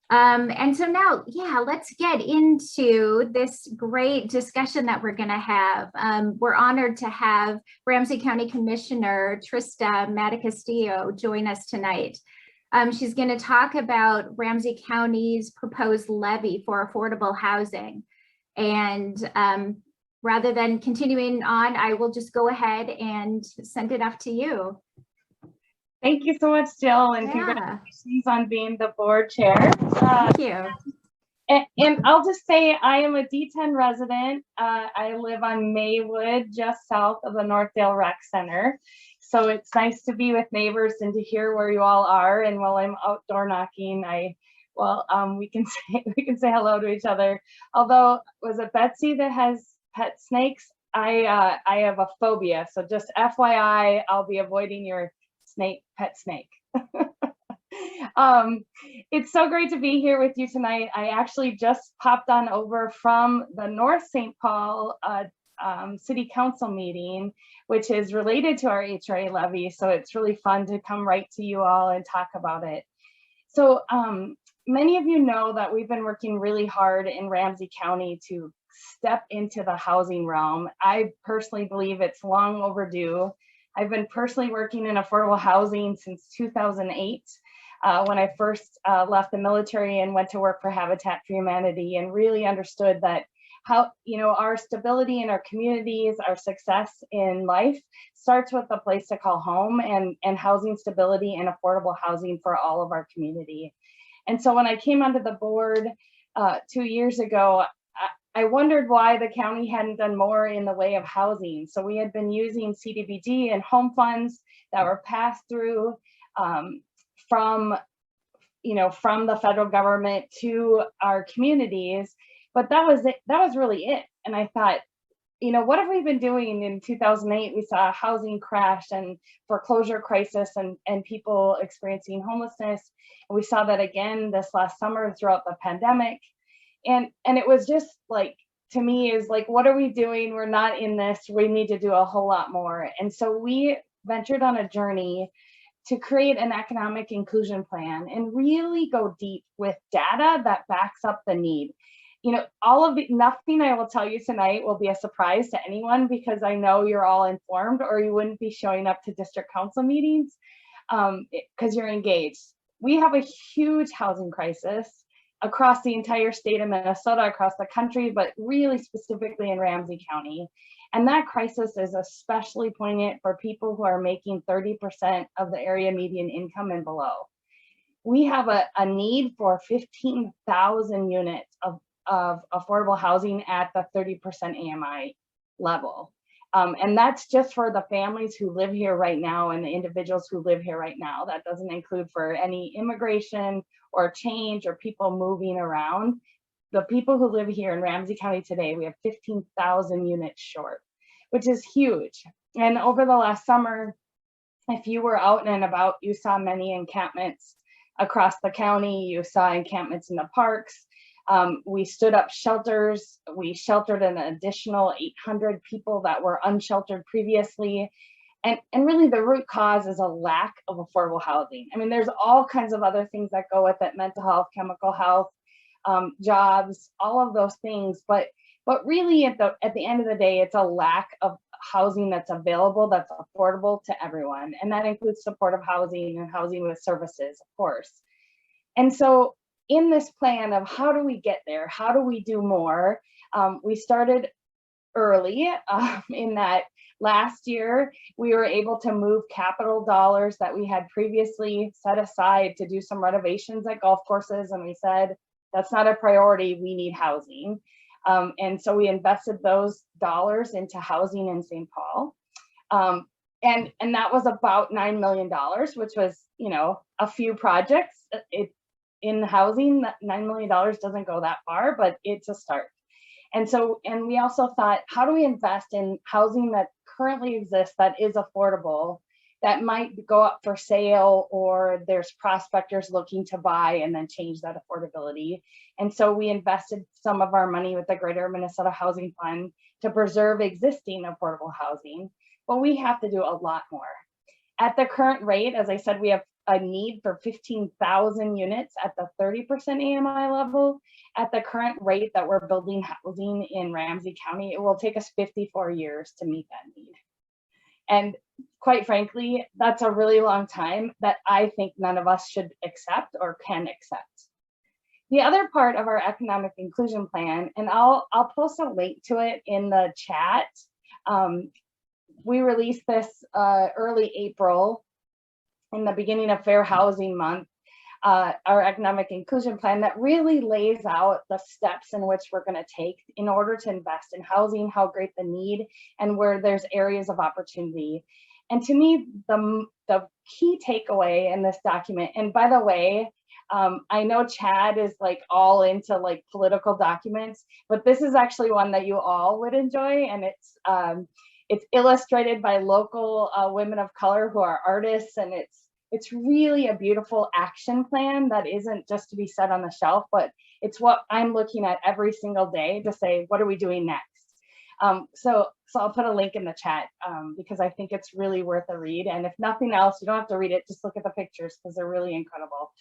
And so now, yeah, let's get into this great discussion that we're going to have. We're honored to have Ramsey County Commissioner Trista Matascastillo join us tonight. She's going to talk about Ramsey County's proposed levy for affordable housing. And rather than continuing on, I will just go ahead and send it off to you. Thank you so much, Jill, and congratulations on being the board chair. Thank you. And I'll just say I am a D10 resident. I live on Maywood, just south of the Northdale Rec Center. So it's nice to be with neighbors and to hear where you all are. And while I'm outdoor knocking, we can say hello to each other. Although, was it Betsy that has pet snakes? I have a phobia. So just FYI, I'll be avoiding your pet snake. It's so great to be here with you tonight. I actually just popped on over from the North St. Paul City Council meeting, which is related to our HRA levy. So it's really fun to come right to you all and talk about it. So many of you know that we've been working really hard in Ramsey County to step into the housing realm. I personally believe it's long overdue. I've been personally working in affordable housing since 2008, when I first left the military and went to work for Habitat for Humanity, and really understood that our stability in our communities, our success in life starts with a place to call home, and housing stability and affordable housing for all of our community. And so when I came onto the board 2 years ago, I wondered why the county hadn't done more in the way of housing. So we had been using CDBG and home funds that were passed through from the federal government to our communities, but that was really it. And I thought, what have we been doing? In 2008, we saw a housing crash and foreclosure crisis and people experiencing homelessness. And we saw that again this last summer throughout the pandemic. And it was just like, to me, is like, what are we doing? We're not in this. We need to do a whole lot more. And so we ventured on a journey to create an economic inclusion plan and really go deep with data that backs up the need. Nothing I will tell you tonight will be a surprise to anyone, because I know you're all informed, or you wouldn't be showing up to district council meetings because you're engaged. We have a huge housing crisis across the entire state of Minnesota, across the country, but really specifically in Ramsey County. And that crisis is especially poignant for people who are making 30% of the area median income and below. We have a need for 15,000 units of affordable housing at the 30% AMI level. And that's just for the families who live here right now and the individuals who live here right now. That doesn't include for any immigration or change or people moving around. The people who live here in Ramsey County today, we have 15,000 units short, which is huge. And over the last summer, if you were out and about, you saw many encampments across the county. You saw encampments in the parks. We stood up shelters. We sheltered an additional 800 people that were unsheltered previously. And really the root cause is a lack of affordable housing. I mean, there's all kinds of other things that go with it: mental health, chemical health, jobs, all of those things. But really at the end of the day, it's a lack of housing that's available, that's affordable to everyone. And that includes supportive housing and housing with services, of course. And so in this plan of how do we get there, how do we do more, we started early in that last year we were able to move capital dollars that we had previously set aside to do some renovations at golf courses, and we said that's not a priority, we need housing. And so we invested those dollars into housing in St. Paul. And that was about $9 million, which was, a few projects. In housing, that $9 million doesn't go that far, but it's a start. And we also thought, how do we invest in housing that currently exists that is affordable, that might go up for sale, or there's prospectors looking to buy and then change that affordability. And so we invested some of our money with the Greater Minnesota Housing Fund to preserve existing affordable housing, but we have to do a lot more. At the current rate, as I said, we have a need for 15,000 units at the 30% AMI level. At the current rate that we're building housing in Ramsey County, it will take us 54 years to meet that need. And quite frankly, that's a really long time that I think none of us should accept or can accept. The other part of our economic inclusion plan, and I'll post a link to it in the chat. We released this early April in the beginning of Fair Housing Month, our economic inclusion plan that really lays out the steps in which we're going to take in order to invest in housing, how great the need, and where there's areas of opportunity. And to me, the key takeaway in this document, and by the way, I know Chad is like all into like political documents, but this is actually one that you all would enjoy, and it's illustrated by local women of color who are artists, and it's really a beautiful action plan that isn't just to be set on the shelf, but it's what I'm looking at every single day to say, what are we doing next? So I'll put a link in the chat because I think it's really worth a read. And if nothing else, you don't have to read it, just look at the pictures because they're really incredible.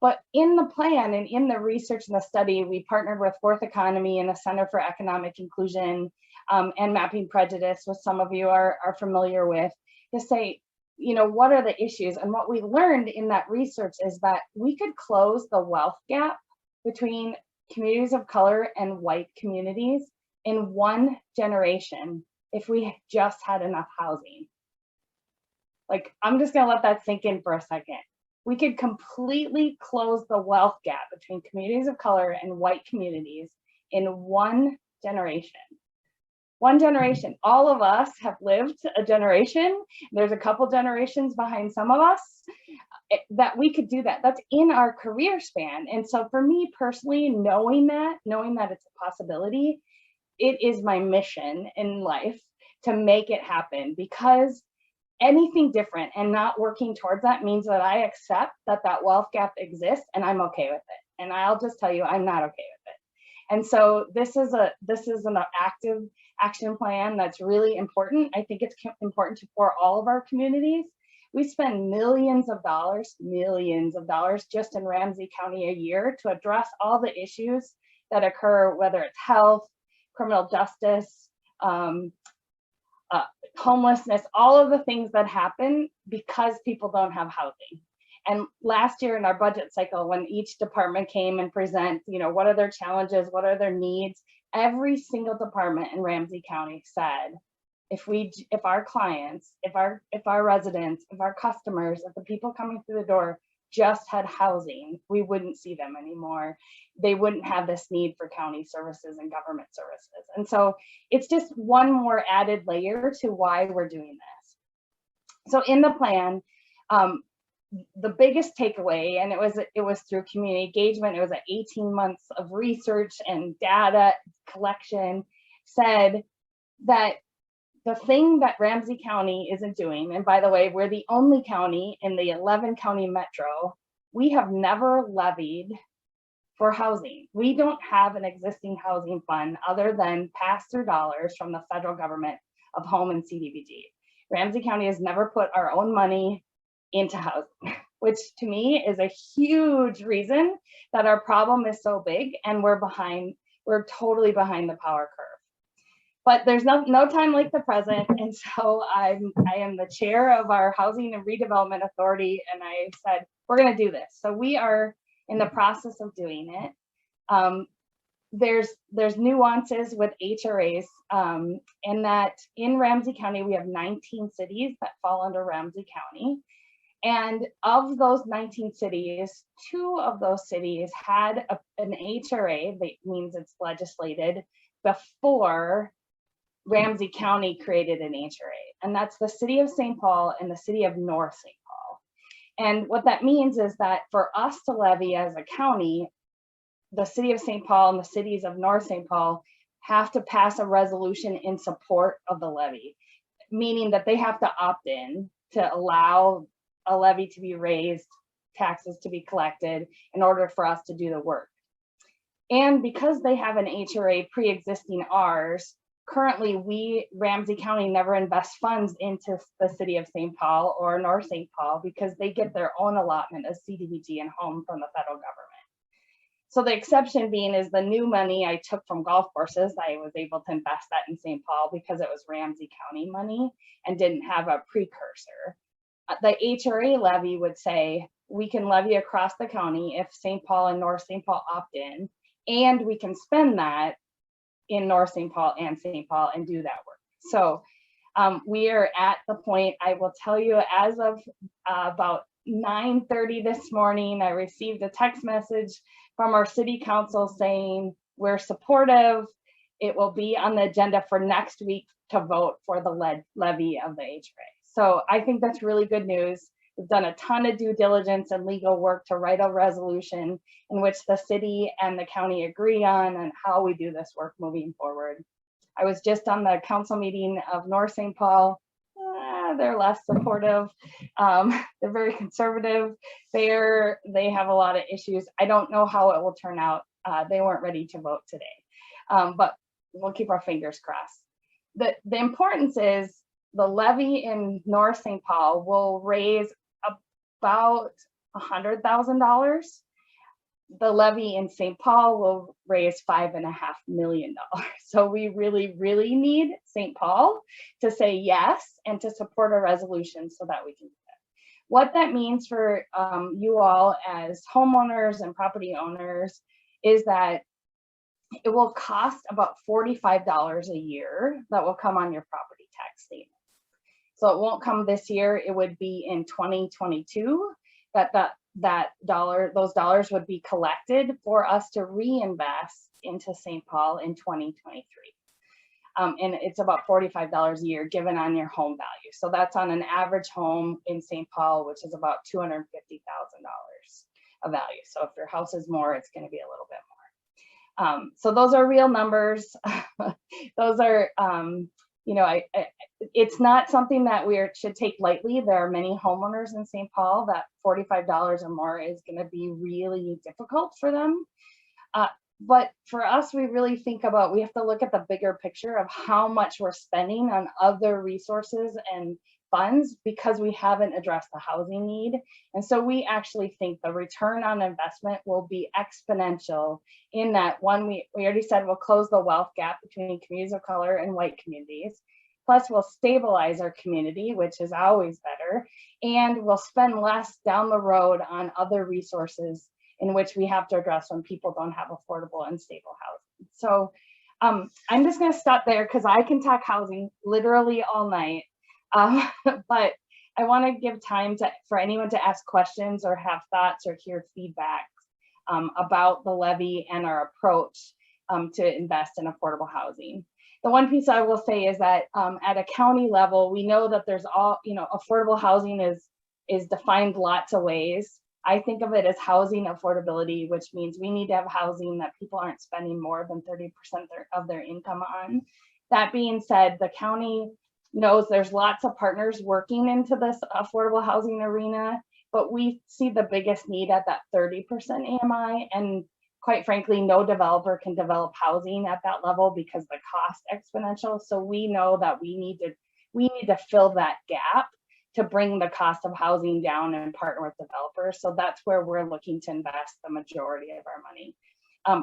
But in the plan and in the research and the study, we partnered with Fourth Economy and the Center for Economic Inclusion and Mapping Prejudice, which some of you are familiar with, to say, what are the issues? And what we learned in that research is that we could close the wealth gap between communities of color and white communities in 1 generation if we just had enough housing. Like, I'm just gonna let that sink in for a second. We could completely close the wealth gap between communities of color and white communities in 1 generation. 1 generation. All of us have lived a generation. There's a couple generations behind some of us that we could do that. That's in our career span. And so for me personally, knowing that it's a possibility, it is my mission in life to make it happen, because anything different and not working towards that means that I accept that wealth gap exists and I'm okay with it. And I'll just tell you, I'm not okay with it. And so this is an active action plan that's really important. I think it's important for all of our communities. We spend millions of dollars just in Ramsey County a year to address all the issues that occur, whether it's health, criminal justice, homelessness, all of the things that happen because people don't have housing. And last year in our budget cycle, when each department came and present, what are their challenges, what are their needs, every single department in Ramsey County said, if our clients, if our residents, if our customers, if the people coming through the door just had housing, we wouldn't see them anymore. They wouldn't have this need for county services and government services. And so it's just one more added layer to why we're doing this. So in the plan, the biggest takeaway, and it was through community engagement, it was 18 months of research and data collection, said that the thing that Ramsey County isn't doing, and by the way, we're the only county in the 11 county metro, we have never levied for housing. We don't have an existing housing fund other than pass-through dollars from the federal government of home and CDBG. Ramsey County has never put our own money into housing, which to me is a huge reason that our problem is so big and we're totally behind the power curve. But there's no time like the present, and so I am the chair of our Housing and Redevelopment Authority, and I said, we're gonna do this. So we are in the process of doing it. There's nuances with HRAs, in that in Ramsey County, we have 19 cities that fall under Ramsey County. And of those 19 cities, 2 of those cities had an HRA, that means it's legislated, before Ramsey County created an HRA. And that's the city of St. Paul and the city of North St. Paul. And what that means is that for us to levy as a county, the city of St. Paul and the cities of North St. Paul have to pass a resolution in support of the levy, meaning that they have to opt in to allow a levy to be raised, taxes to be collected in order for us to do the work. And because they have an HRA pre-existing ours, currently we, Ramsey County, never invests funds into the city of St. Paul or North St. Paul because they get their own allotment of CDBG and home from the federal government. So the exception being is the new money I took from golf courses. I was able to invest that in St. Paul because it was Ramsey County money and didn't have a precursor. The HRA levy would say we can levy across the county if St. Paul and North St. Paul opt in, and we can spend that in North St. Paul and St. Paul and do that work. So we are at the point, I will tell you, as of about 9:30 this morning, I received a text message from our city council saying we're supportive. It will be on the agenda for next week to vote for the levy of the HRA. So I think that's really good news. We've done a ton of due diligence and legal work to write a resolution in which the city and the county agree on how we do this work moving forward. I was just on the council meeting of North St. Paul. They're less supportive. They're very conservative. They have a lot of issues. I don't know how it will turn out. They weren't ready to vote today, but we'll keep our fingers crossed. The importance is the levy in North St. Paul will raise about $100,000. The levy in St. Paul will raise $5.5 million. So we really, really need St. Paul to say yes and to support a resolution so that we can do that. What that means for you all as homeowners and property owners is that it will cost about $45 a year that will come on your property tax statement. So it won't come this year. It would be in 2022 those dollars would be collected for us to reinvest into St. Paul in 2023. And it's about $45 a year given on your home value. So that's on an average home in St. Paul, which is about $250,000 of value. So if your house is more, it's going to be a little bit more. So those are real numbers. Those are, it's not something that we should take lightly. There are many homeowners in St. Paul that $45 or more is going to be really difficult for them. But for us, we really think about, we have to look at the bigger picture of how much we're spending on other resources and funds because we haven't addressed the housing need. And so we actually think the return on investment will be exponential in that one, we already said we'll close the wealth gap between communities of color and white communities. Plus we'll stabilize our community, which is always better. And we'll spend less down the road on other resources in which we have to address when people don't have affordable and stable housing. So I'm just gonna stop there because I can talk housing literally all night. But I want to give time for anyone to ask questions or have thoughts or hear feedback about the levy and our approach to invest in affordable housing. The one piece I will say is that at a county level, we know that there's affordable housing is defined lots of ways. I think of it as housing affordability, which means we need to have housing that people aren't spending more than 30% of their income on. That being said, the county knows there's lots of partners working into this affordable housing arena, but we see the biggest need at that 30% AMI. And quite frankly, no developer can develop housing at that level because the cost exponential. So we know that we need to fill that gap to bring the cost of housing down and partner with developers. So that's where we're looking to invest the majority of our money.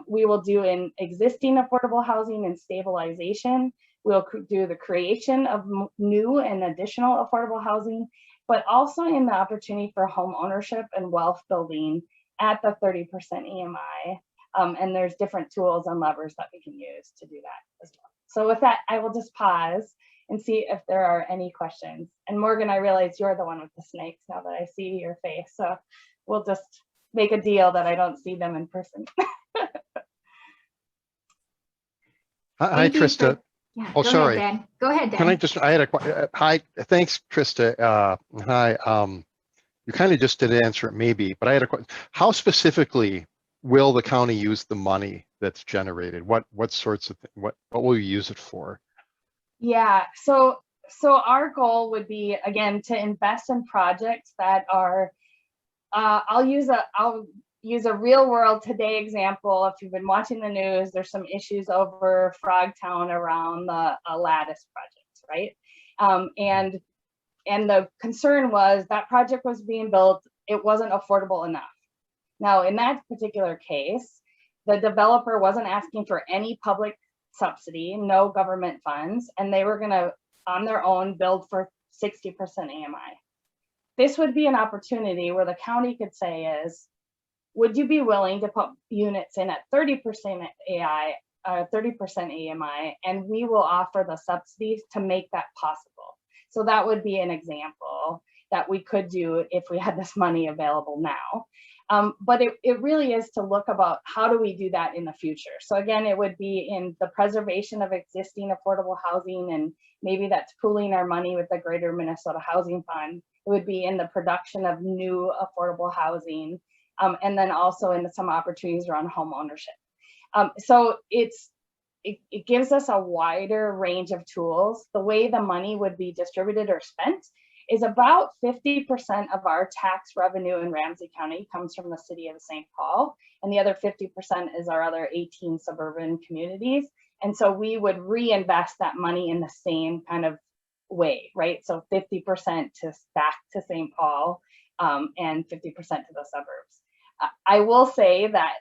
We will do in existing affordable housing and stabilization. We'll do the creation of new and additional affordable housing, but also in the opportunity for home ownership and wealth building at the 30% EMI. And there's different tools and levers that we can use to do that as well. So with that, I will just pause and see if there are any questions. And Morgan, I realize you're the one with the snakes now that I see your face. So we'll just make a deal that I don't see them in person. Hi, Trista. Yeah, Oh, sorry. Ahead, Dan. Go ahead, Dan. Can I just, I had a, hi, thanks, Trista. Hi, you kind of just did answer it maybe, but I had a question. How specifically will the county use the money that's generated? What sorts of, what will you use it for? Yeah, so our goal would be, again, to invest in projects that are, I'll use a real world today example. If you've been watching the news, there's some issues over Frogtown around the lattice project, right? And the concern was that project was being built, it wasn't affordable enough. Now, in that particular case, the developer wasn't asking for any public subsidy, no government funds, and they were gonna, on their own, build for 60% AMI. This would be an opportunity where the county could say is, would you be willing to put units in at 30% AI, 30% AMI, and we will offer the subsidies to make that possible. So that would be an example that we could do if we had this money available now. But it really is to look about how do we do that in the future. So again, it would be in the preservation of existing affordable housing, and maybe that's pooling our money with the Greater Minnesota Housing Fund. It would be in the production of new affordable housing, and then also in some opportunities around home ownership. So it gives us a wider range of tools. The way the money would be distributed or spent is about 50% of our tax revenue in Ramsey County comes from the city of St. Paul, and the other 50% is our other 18 suburban communities. And so we would reinvest that money in the same kind of way, right? So 50% back to St. Paul, and 50% to the suburbs. I will say that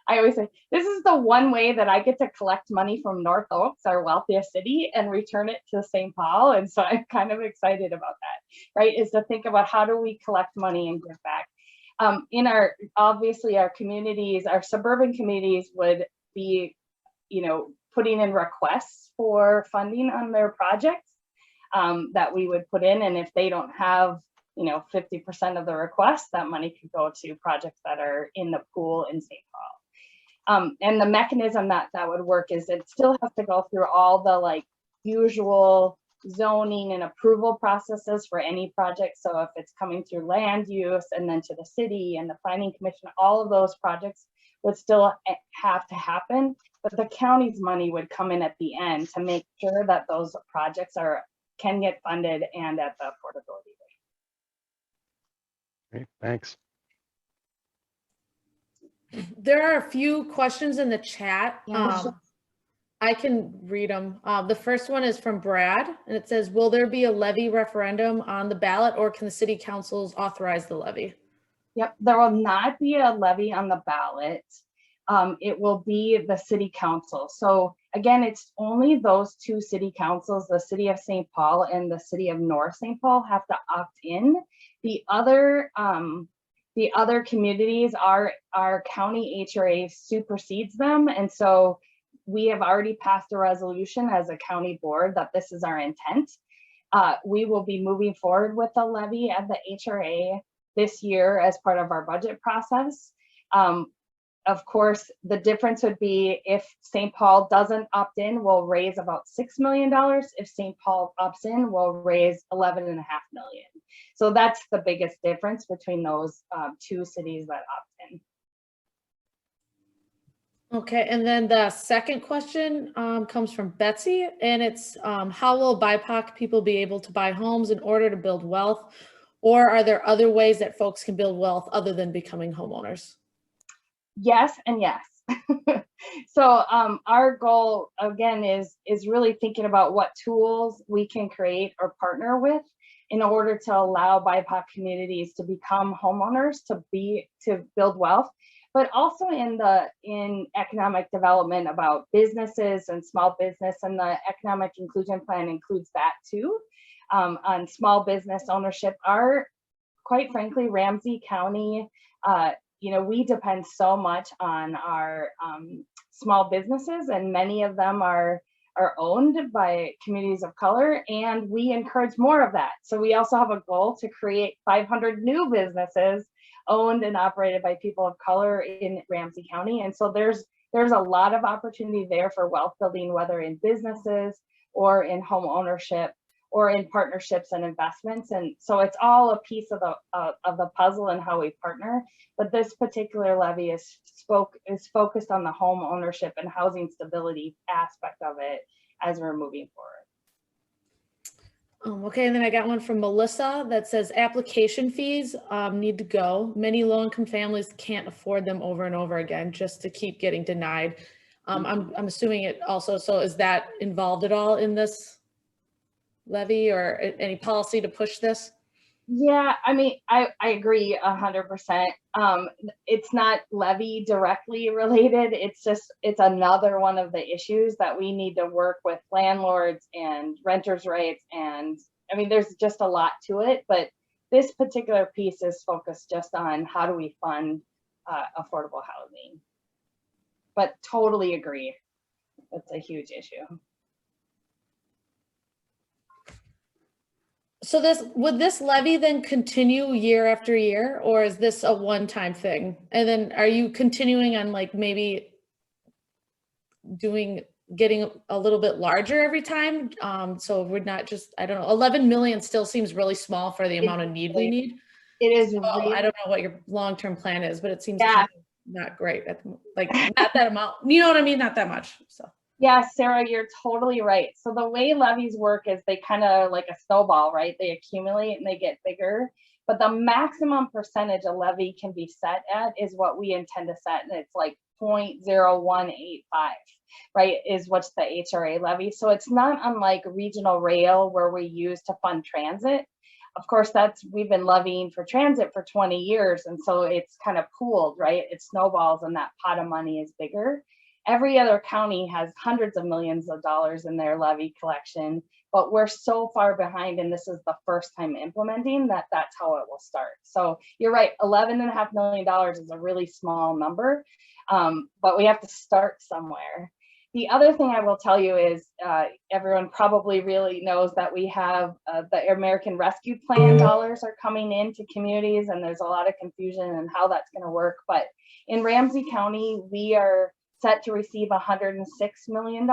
I always say, this is the one way that I get to collect money from North Oaks, our wealthiest city, and return it to St. Paul. And so I'm kind of excited about that, right? Is to think about how do we collect money and give back. In obviously our communities, our suburban communities would be, putting in requests for funding on their projects that we would put in. And if they don't have 50% of the requests, that money could go to projects that are in the pool in St. Paul. And the mechanism that would work is it still has to go through all the usual zoning and approval processes for any project. So if it's coming through land use and then to the city and the planning commission, all of those projects would still have to happen, but the county's money would come in at the end to make sure that those projects can get funded and at the affordability rate. Okay, thanks. There are a few questions in the chat. Yeah. I can read them. The first one is from Brad, and it says, will there be a levy referendum on the ballot, or can the city councils authorize the levy? Yep, there will not be a levy on the ballot. It will be the city council. So again, it's only those two city councils, the city of St. Paul and the city of North St. Paul, have to opt in. The other communities, our county HRA supersedes them. And so we have already passed a resolution as a county board that this is our intent. We will be moving forward with the levy at the HRA this year as part of our budget process. Of course, the difference would be if St. Paul doesn't opt in, we'll raise about $6 million. If St. Paul opts in, we'll raise $11.5 million. So that's the biggest difference between those two cities that opt in. Okay, and then the second question comes from Betsy, and it's how will BIPOC people be able to buy homes in order to build wealth? Or are there other ways that folks can build wealth other than becoming homeowners? Yes and yes. So our goal again is really thinking about what tools we can create or partner with in order to allow BIPOC communities to become homeowners, to build wealth, but also in economic development about businesses and small business, and the economic inclusion plan includes that too. On small business ownership, quite frankly, Ramsey County, we depend so much on our small businesses, and many of them are owned by communities of color, and we encourage more of that. So we also have a goal to create 500 new businesses owned and operated by people of color in Ramsey County. And so there's a lot of opportunity there for wealth building, whether in businesses or in home ownership or in partnerships and investments. And so it's all a piece of the puzzle and how we partner. But this particular levy is focused on the home ownership and housing stability aspect of it as we're moving Okay, and then I got one from Melissa that says application fees need to go. Many low-income families can't afford them over and over again just to keep getting denied. I'm assuming it also, so is that involved at all in this levy or any policy to push this? Yeah, I mean, I agree 100%. It's not levy directly related. It's another one of the issues that we need to work with landlords and renters' rights. And I mean, there's just a lot to it, but this particular piece is focused just on how do we fund affordable housing. But totally agree. It's a huge issue. So would this levy then continue year after year, or is this a one-time thing? And then are you continuing on like maybe getting a little bit larger every time? So we're not just, I don't know, 11 million still seems really small for the amount of need we need. It is So really, I don't know what your long-term plan is, but it seems kind of not great. Like not that amount, you know what I mean? Not that much, so. yeah, Sarah, you're totally right. So the way levies work is they kind of like a snowball, right? They accumulate and they get bigger, but the maximum percentage a levy can be set at is what we intend to set. And it's like 0.0185, right? Is what's the HRA levy. So it's not unlike regional rail where we use to fund transit. Of course, we've been levying for transit for 20 years. And so it's kind of pooled, right? It snowballs and that pot of money is bigger. Every other county has hundreds of millions of dollars in their levy collection, but we're so far behind, and this is the first time implementing that's how it will start. So you're right, $11.5 million is a really small number, but we have to start somewhere. The other thing I will tell you is everyone probably really knows that we have the American Rescue Plan dollars are coming into communities, and there's a lot of confusion in how that's going to work. But in Ramsey County, we are set to receive $106 million.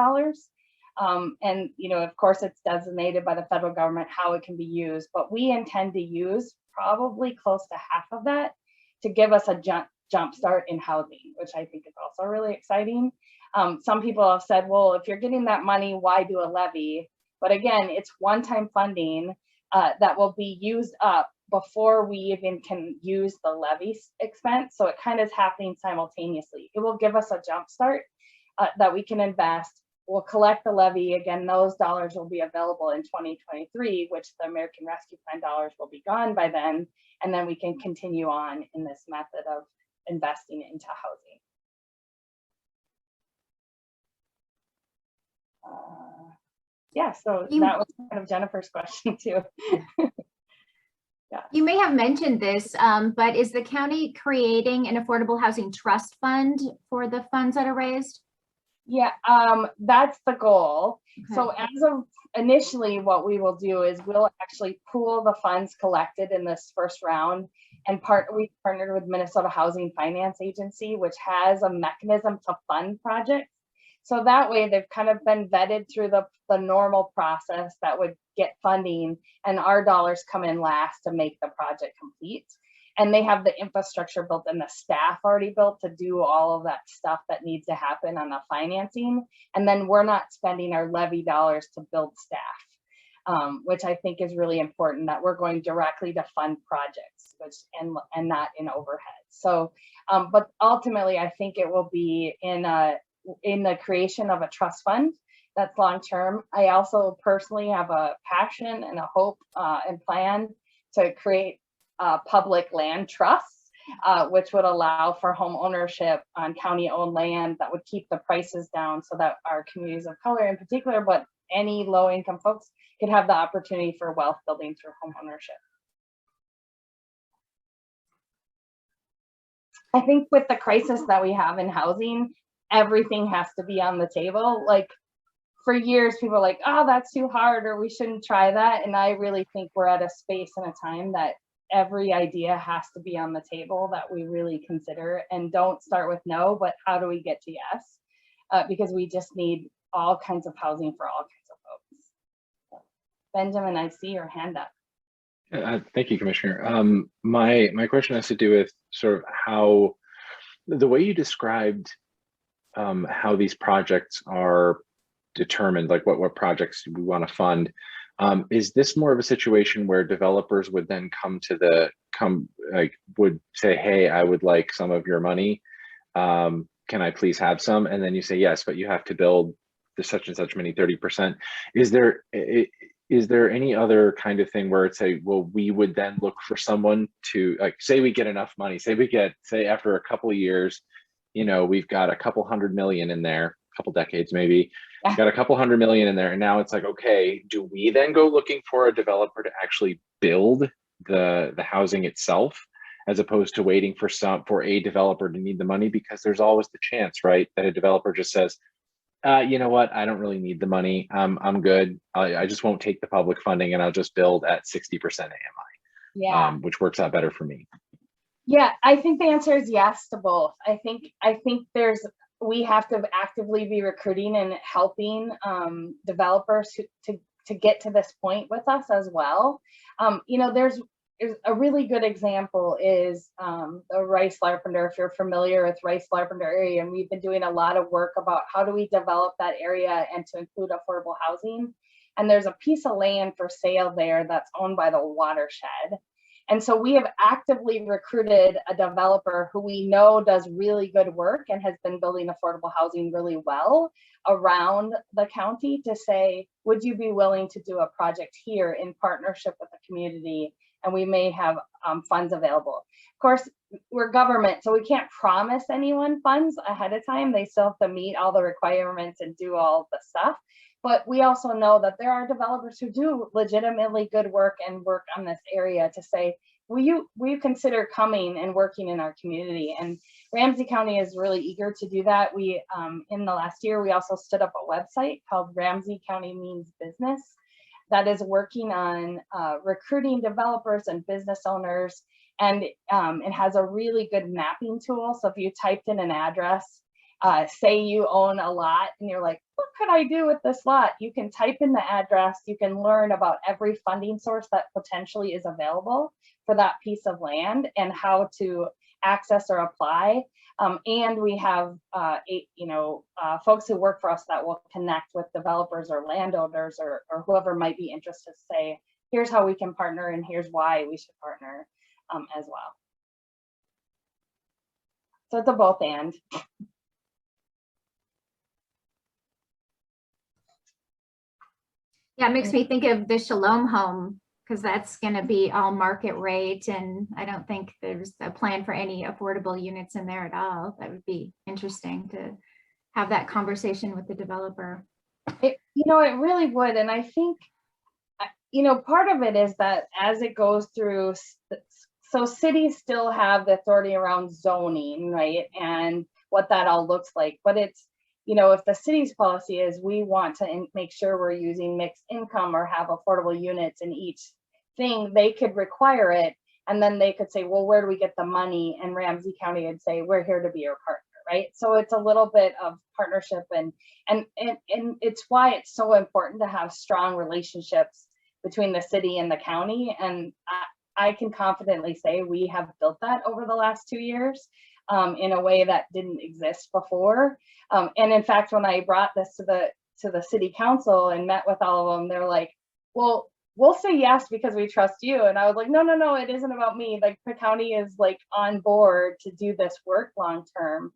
And, you know, of course, it's designated by the federal government how it can be used, but we intend to use probably close to half of that to give us a jump start in housing, which I think is also really exciting. Some people have said, well, if you're getting that money, why do a levy? But again, it's one-time funding that will be used up before we even can use the levy expense. So it kind of is happening simultaneously. It will give us a jump start that we can invest. We'll collect the levy. Again, those dollars will be available in 2023, which the American Rescue Plan dollars will be gone by then. And then we can continue on in this method of investing into housing. Yeah, so that was kind of Jennifer's question too. Yeah. You may have mentioned this, but is the county creating an affordable housing trust fund for the funds that are raised? Yeah, that's the goal. Okay. So as of initially, what we will do is we'll actually pool the funds collected in this first round, and we partnered with Minnesota Housing Finance Agency, which has a mechanism to fund projects. So that way they've kind of been vetted through the normal process that would get funding, and our dollars come in last to make the project complete. And they have the infrastructure built and the staff already built to do all of that stuff that needs to happen on the financing. And then we're not spending our levy dollars to build staff, which I think is really important, that we're going directly to fund projects, and not in overhead. So, but ultimately, I think it will be in the creation of a trust fund that's long-term. I also personally have a passion and a hope and plan to create public land trusts, which would allow for home ownership on county-owned land that would keep the prices down so that our communities of color in particular, but any low-income folks, could have the opportunity for wealth building through home ownership. I think with the crisis that we have in housing, everything has to be on the table. Like, for years, people are like, oh, that's too hard, or we shouldn't try that. And I really think we're at a space and a time that every idea has to be on the table that we really consider, and don't start with no, but how do we get to yes? Because we just need all kinds of housing for all kinds of folks. So, Benjamin, I see your hand up. Thank you, Commissioner. My question has to do with sort of how the way you described how these projects are determined, like what projects we want to fund. Is this more of a situation where developers would then would say, hey, I would like some of your money. Can I please have some? And then you say, yes, but you have to build the such and such many 30%. Is there any other kind of thing where it's well, we would then look for someone to, like, say we get enough money, say after a couple of years, we've got a couple $100 million in there, a couple decades maybe, Yeah. got a couple $100 million in there. And now it's like, okay, do we then go looking for a developer to actually build the housing itself, as opposed to waiting for a developer to need the money? Because there's always the chance, right, that a developer just says, you know what, I don't really need the money. I'm good. I just won't take the public funding and I'll just build at 60% AMI, Yeah. which works out better for me. Yeah, I think the answer is yes to both. I think we have to actively be recruiting and helping developers to get to this point with us as well. There's a really good example is the Rice Larpenteur. If you're familiar with Rice Larpenteur area, and we've been doing a lot of work about how do we develop that area and to include affordable housing. And there's a piece of land for sale there that's owned by the watershed. And so we have actively recruited a developer who we know does really good work and has been building affordable housing really well around the county to say, would you be willing to do a project here in partnership with the community? And we may have funds available. Of course, we're government, so we can't promise anyone funds ahead of time. They still have to meet all the requirements and do all the stuff. But we also know that there are developers who do legitimately good work and work on this area to say, will you consider coming and working in our community? And Ramsey County is really eager to do that. We, in the last year, we also stood up a website called Ramsey County Means Business that is working on recruiting developers and business owners. And it has a really good mapping tool. So if you typed in an address, say you own a lot and you're like, what could I do with this lot? You can type in the address, you can learn about every funding source that potentially is available for that piece of land and how to access or apply. And we have folks who work for us that will connect with developers or landowners or whoever might be interested to say, here's how we can partner and here's why we should partner as well. So it's a both and. Yeah, it makes me think of the Shalom home, because that's going to be all market rate, and I don't think there's a plan for any affordable units in there at all. That would be interesting to have that conversation with the developer. It really would, and I think part of it is that as it goes through, so cities still have the authority around zoning, right, and what that all looks like, but it's if the city's policy is we want to make sure we're using mixed income or have affordable units in each thing, they could require it. And then they could say, well, where do we get the money? And Ramsey County would say, we're here to be your partner, right? So it's a little bit of partnership and it's why it's so important to have strong relationships between the city and the county. And I can confidently say we have built that over the last 2 years. In a way that didn't exist before. And in fact, when I brought this to the city council and met with all of them, they're like, well, we'll say yes because we trust you. And I was like, no, it isn't about me. Like the county is like on board to do this work long term,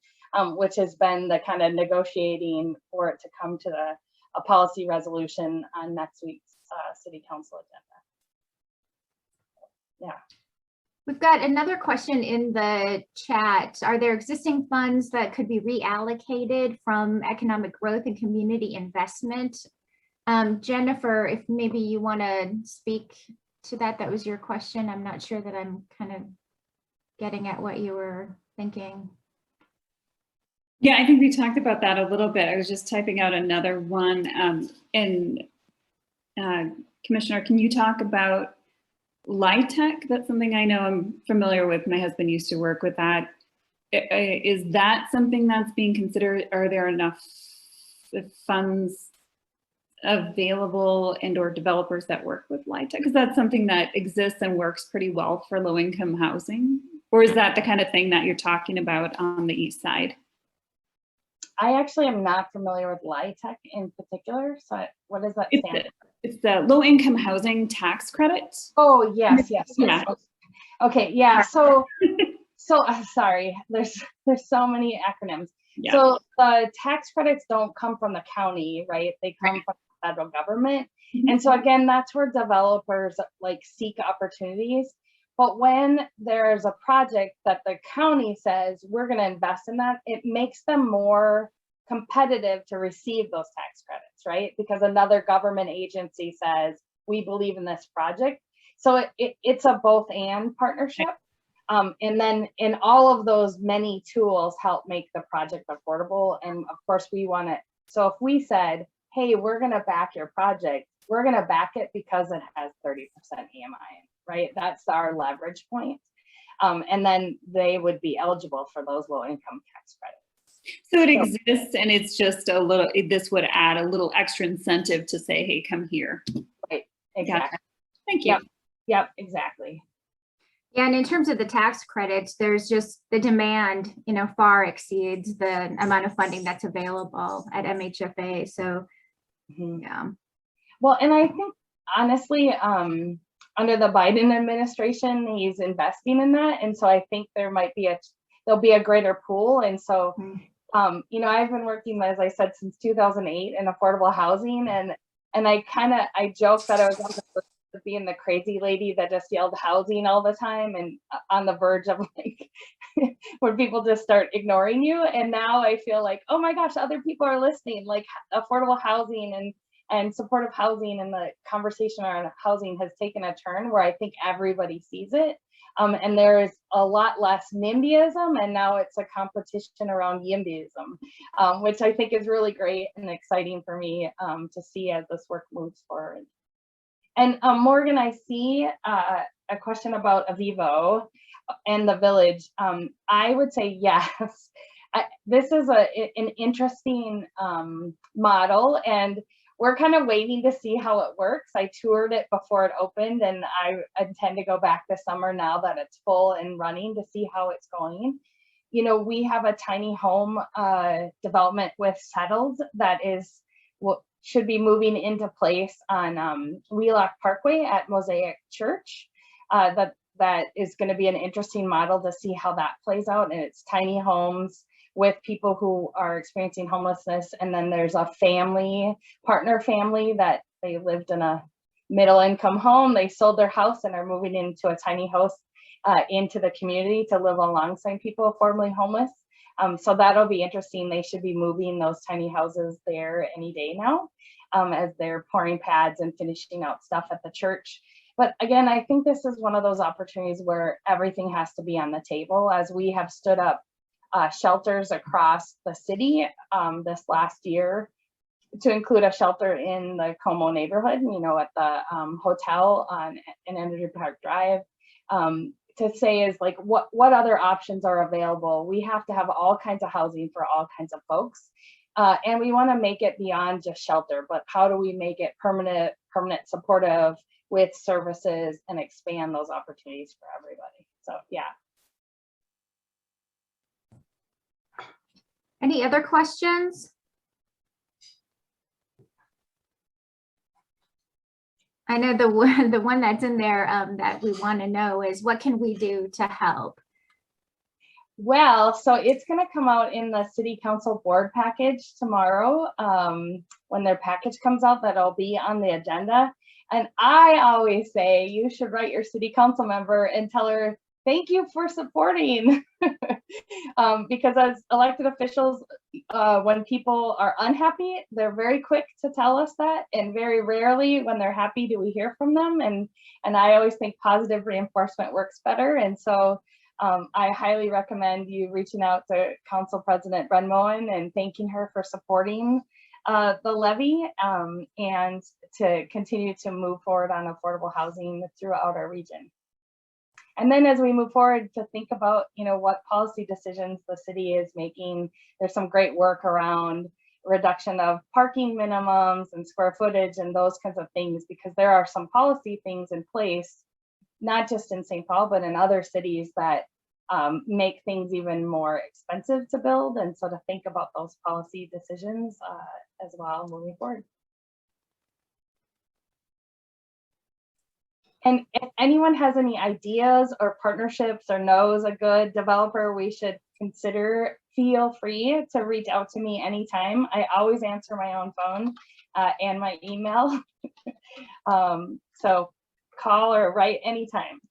which has been the kind of negotiating for it to come to a policy resolution on next week's city council agenda. Yeah. We've got another question in the chat. Are there existing funds that could be reallocated from economic growth and community investment? Jennifer, if maybe you want to speak to that, that was your question. I'm not sure that I'm kind of getting at what you were thinking. Yeah, I think we talked about that a little bit. I was just typing out another one. Commissioner, can you talk about LIHTC? That's something I know I'm familiar with. My husband used to work with that. Is that something that's being considered? Are there enough funds available and or developers that work with LIHTC? Because that's something that exists and works pretty well for low-income housing. Or is that the kind of thing that you're talking about on the east side? I actually am not familiar with LIHTC in particular. So what does that stand for? it's the low income housing tax credit. Oh, yes, yes, yes. Yeah. Okay, yeah, so sorry, there's so many acronyms. Yeah. So the tax credits don't come from the county, right? They come from the federal government. And so again, that's where developers like seek opportunities. But when there's a project that the county says we're going to invest in that, it makes them more competitive to receive those tax credits, right? Because another government agency says we believe in this project. So it's a both and partnership. And then in all of those many tools help make the project affordable. And of course we want it. So if we said, hey, we're going to back your project, we're going to back it because it has 30% AMI, right? That's our leverage point. And then they would be eligible for those low income tax credits. So it exists, and it's just a little, this would add a little extra incentive to say, hey, come here. Right, exactly. Gotcha. Thank you. Yep, exactly. Yeah, and in terms of the tax credits, there's just the demand, far exceeds the amount of funding that's available at MHFA. So, yeah. Well, and I think honestly, under the Biden administration, he's investing in that, and so I think there'll be a greater pool. And so, I've been working, as I said, since 2008 in affordable housing, and I joke that I was on the verge of being the crazy lady that just yelled housing all the time, and on the verge of like when people just start ignoring you. And now I feel like, oh my gosh, other people are listening. Like affordable housing and supportive housing, and the conversation around housing has taken a turn where I think everybody sees it. And there's a lot less NIMBYism, and now it's a competition around YIMBYism, which I think is really great and exciting for me to see as this work moves forward. And Morgan, I see a question about Avivo and the village. I would say yes. This is an interesting model, and we're kind of waiting to see how it works. I toured it before it opened, and I intend to go back this summer now that it's full and running to see how it's going. We have a tiny home development with Settled that should be moving into place on Wheelock Parkway at Mosaic Church. That is going to be an interesting model to see how that plays out. And it's tiny homes with people who are experiencing homelessness. And then there's a partner family that they lived in a middle income home. They sold their house and are moving into a tiny house into the community to live alongside people formerly homeless. So that'll be interesting. They should be moving those tiny houses there any day now as they're pouring pads and finishing out stuff at the church. But again, I think this is one of those opportunities where everything has to be on the table, as we have stood up shelters across the city this last year, to include a shelter in the Como neighborhood, at the hotel in Energy Park Drive, to say is like, what other options are available? We have to have all kinds of housing for all kinds of folks. And we want to make it beyond just shelter, but how do we make it permanent, supportive with services and expand those opportunities for everybody? So, yeah. Any other questions? I know the one that's in there that we want to know is, what can we do to help? Well, so it's going to come out in the city council board package tomorrow. When their package comes out, that'll be on the agenda. And I always say you should write your city council member and tell her, thank you for supporting. Because as elected officials, when people are unhappy, they're very quick to tell us that, and very rarely when they're happy do we hear from them. And I always think positive reinforcement works better. And so I highly recommend you reaching out to Council President Brenmoen and thanking her for supporting the levy and to continue to move forward on affordable housing throughout our region. And then as we move forward to think about, what policy decisions the city is making, there's some great work around reduction of parking minimums and square footage and those kinds of things, because there are some policy things in place, not just in St. Paul, but in other cities that make things even more expensive to build. And so to think about those policy decisions as well moving forward. And if anyone has any ideas or partnerships or knows a good developer we should consider, feel free to reach out to me anytime. I always answer my own phone and my email. So call or write anytime.